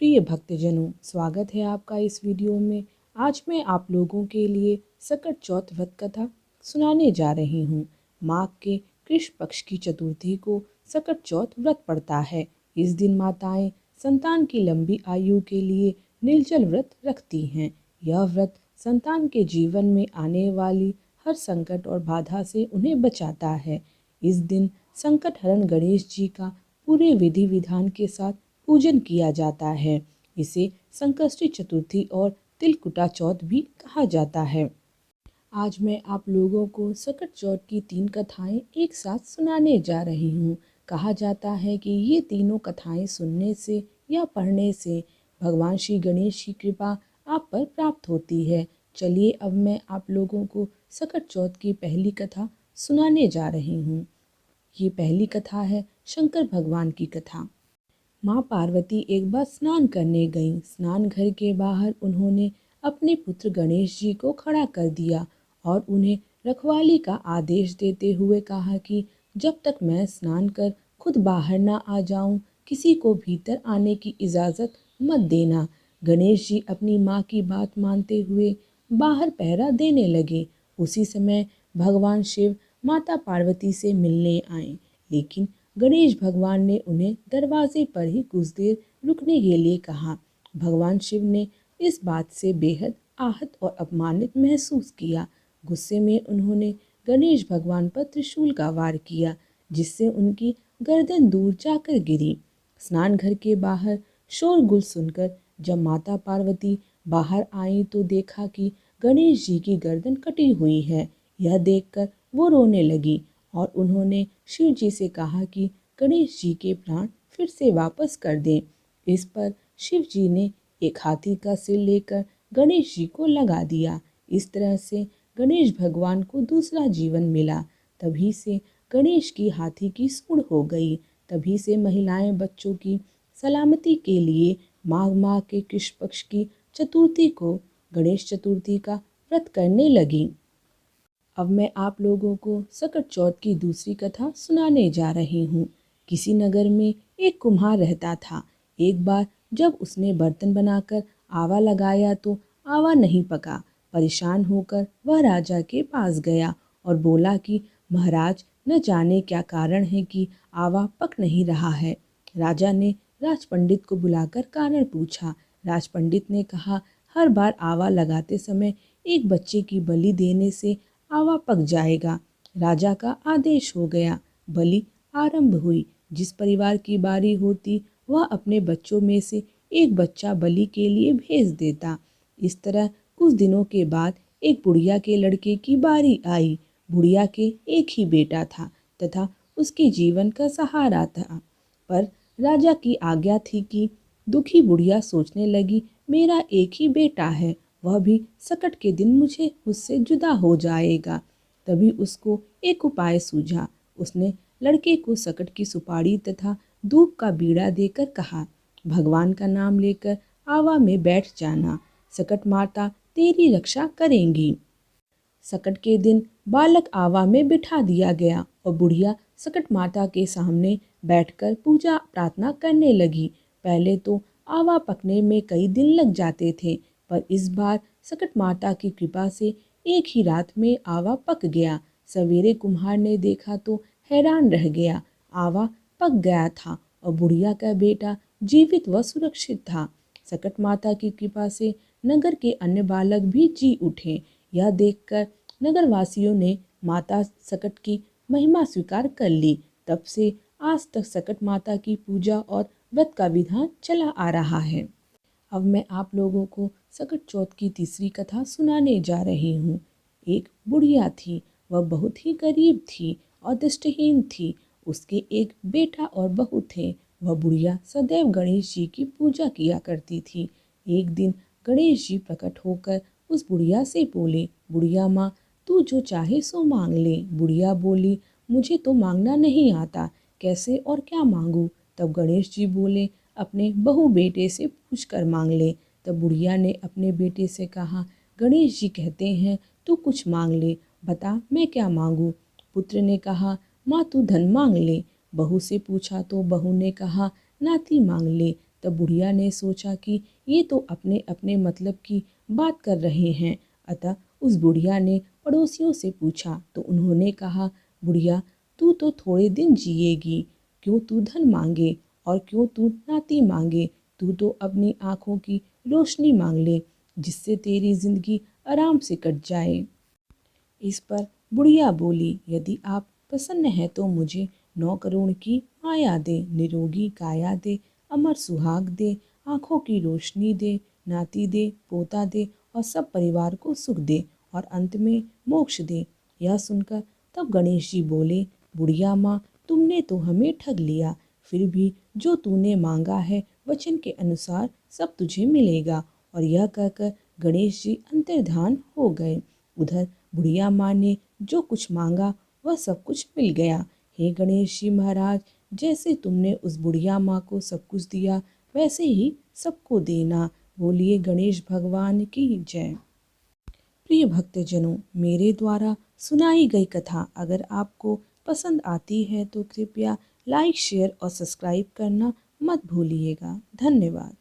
प्रिय भक्तजनों, स्वागत है आपका इस वीडियो में। आज मैं आप लोगों के लिए सकट चौथ व्रत कथा सुनाने जा रही हूँ। माघ के कृष्ण पक्ष की चतुर्थी को सकट चौथ व्रत पड़ता है। इस दिन माताएं संतान की लंबी आयु के लिए निर्जल व्रत रखती हैं। यह व्रत संतान के जीवन में आने वाली हर संकट और बाधा से उन्हें बचाता है। इस दिन संकट हरण गणेश जी का पूरे विधि विधान के साथ पूजन किया जाता है। इसे संकष्टी चतुर्थी और तिलकुटा चौथ भी कहा जाता है। आज मैं आप लोगों को सकट चौथ की 3 कथाएं एक साथ सुनाने जा रही हूँ। कहा जाता है कि ये तीनों कथाएं सुनने से या पढ़ने से भगवान श्री गणेश की कृपा आप पर प्राप्त होती है। चलिए अब मैं आप लोगों को सकट चौथ की पहली कथा सुनाने जा रही हूँ। ये पहली कथा है शंकर भगवान की कथा। माँ पार्वती एक बार स्नान करने गईं। स्नान घर के बाहर उन्होंने अपने पुत्र गणेश जी को खड़ा कर दिया और उन्हें रखवाली का आदेश देते हुए कहा कि जब तक मैं स्नान कर खुद बाहर ना आ जाऊं, किसी को भीतर आने की इजाज़त मत देना। गणेश जी अपनी माँ की बात मानते हुए बाहर पहरा देने लगे। उसी समय भगवान शिव माता पार्वती से मिलने आए, लेकिन गणेश भगवान ने उन्हें दरवाजे पर ही कुछ देर रुकने के लिए कहा। भगवान शिव ने इस बात से बेहद आहत और अपमानित महसूस किया। गुस्से में उन्होंने गणेश भगवान पर त्रिशूल का वार किया, जिससे उनकी गर्दन दूर जाकर गिरी। स्नान घर के बाहर शोरगुल सुनकर जब माता पार्वती बाहर आई तो देखा कि गणेश जी की गर्दन कटी हुई है। यह देखकर वो रोने लगी और उन्होंने शिव जी से कहा कि गणेश जी के प्राण फिर से वापस कर दें। इस पर शिव जी ने एक हाथी का सिर लेकर गणेश जी को लगा दिया। इस तरह से गणेश भगवान को दूसरा जीवन मिला। तभी से गणेश की हाथी की सूंड हो गई। तभी से महिलाएं बच्चों की सलामती के लिए माघ माह के कृष्ण पक्ष की चतुर्थी को गणेश चतुर्थी का व्रत करने लगी। अब मैं आप लोगों को सकट चौथ की दूसरी कथा सुनाने जा रही हूँ। किसी नगर में एक कुम्हार रहता था। एक बार जब उसने बर्तन बनाकर आवा लगाया तो आवा नहीं पका। परेशान होकर वह राजा के पास गया और बोला कि महाराज, न जाने क्या कारण है कि आवा पक नहीं रहा है। राजा ने राजपंडित को बुलाकर कारण पूछा। राजपंडित ने कहा, हर बार आवा लगाते समय एक बच्चे की बलि देने से आवा पक जाएगा। राजा का आदेश हो गया। बलि आरंभ हुई। जिस परिवार की बारी होती वह अपने बच्चों में से एक बच्चा बलि के लिए भेज देता। इस तरह कुछ दिनों के बाद एक बुढ़िया के लड़के की बारी आई। बुढ़िया के एक ही बेटा था तथा उसके जीवन का सहारा था, पर राजा की आज्ञा थी कि दुखी बुढ़िया सोचने लगी, मेरा एक ही बेटा है, वह भी सकट के दिन मुझसे जुदा हो जाएगा। तभी उसको एक उपाय सूझा। उसने लड़के को सकट की सुपारी तथा धूप का बीड़ा देकर कहा, भगवान का नाम लेकर आवा में बैठ जाना, सकट माता तेरी रक्षा करेंगी। सकट के दिन बालक आवा में बिठा दिया गया और बुढ़िया सकट माता के सामने बैठकर पूजा प्रार्थना करने लगी। पहले तो आवा पकने में कई दिन लग जाते थे, पर इस बार सकट माता की कृपा से एक ही रात में आवा पक गया। सवेरे कुम्हार ने देखा तो हैरान रह गया। आवा पक गया था और बुढ़िया का बेटा जीवित व सुरक्षित था। सकट माता की कृपा से नगर के अन्य बालक भी जी उठे। यह देखकर नगरवासियों ने माता सकट की महिमा स्वीकार कर ली। तब से आज तक सकट माता की पूजा और व्रत का विधान चला आ रहा है। अब मैं आप लोगों को सकट चौथ की तीसरी कथा सुनाने जा रही हूँ। एक बुढ़िया थी। वह बहुत ही गरीब थी और दृष्टिहीन थी। उसके एक बेटा और बहू थे। वह बुढ़िया सदैव गणेश जी की पूजा किया करती थी। एक दिन गणेश जी प्रकट होकर उस बुढ़िया से बोले, बुढ़िया माँ, तू जो चाहे सो मांग ले। बुढ़िया बोली, मुझे तो मांगना नहीं आता, कैसे और क्या मांगूं। तब गणेश जी बोले, अपने बहू बेटे से पूछ कर मांग ले। तब बुढ़िया ने अपने बेटे से कहा, गणेश जी कहते हैं तू कुछ मांग ले, बता मैं क्या मांगूं। पुत्र ने कहा, माँ तू धन मांग ले। बहू से पूछा तो बहू ने कहा, नाती मांग ले। तब बुढ़िया ने सोचा कि ये तो अपने अपने मतलब की बात कर रहे हैं। अतः उस बुढ़िया ने पड़ोसियों से पूछा तो उन्होंने कहा, बुढ़िया तू तो थोड़े दिन जिएगी, क्यों तू धन मांगे और क्यों तू नाती मांगे, तू तो अपनी आँखों की रोशनी मांग ले जिससे तेरी जिंदगी आराम से कट जाए। इस पर बुढ़िया बोली, यदि आप प्रसन्न हैं तो मुझे 9 करोड़ की माया दे, निरोगी काया दे, अमर सुहाग दे, आँखों की रोशनी दे, नाती दे, पोता दे और सब परिवार को सुख दे और अंत में मोक्ष दे। यह सुनकर तब गणेश जी बोले, बुढ़िया माँ तुमने तो हमें ठग लिया, फिर भी जो तूने मांगा है वचन के अनुसार सब तुझे मिलेगा। और यह कहकर गणेश जी अंतर्धान हो गए। उधर बुढ़िया माँ ने जो कुछ मांगा वह सब कुछ मिल गया। हे गणेश जी महाराज, जैसे तुमने उस बुढ़िया माँ को सब कुछ दिया वैसे ही सबको देना। बोलिए गणेश भगवान की जय। प्रिय भक्तजनों, मेरे द्वारा सुनाई गई कथा अगर आपको पसंद आती है तो कृपया लाइक, शेयर और सब्सक्राइब करना मत भूलिएगा। धन्यवाद।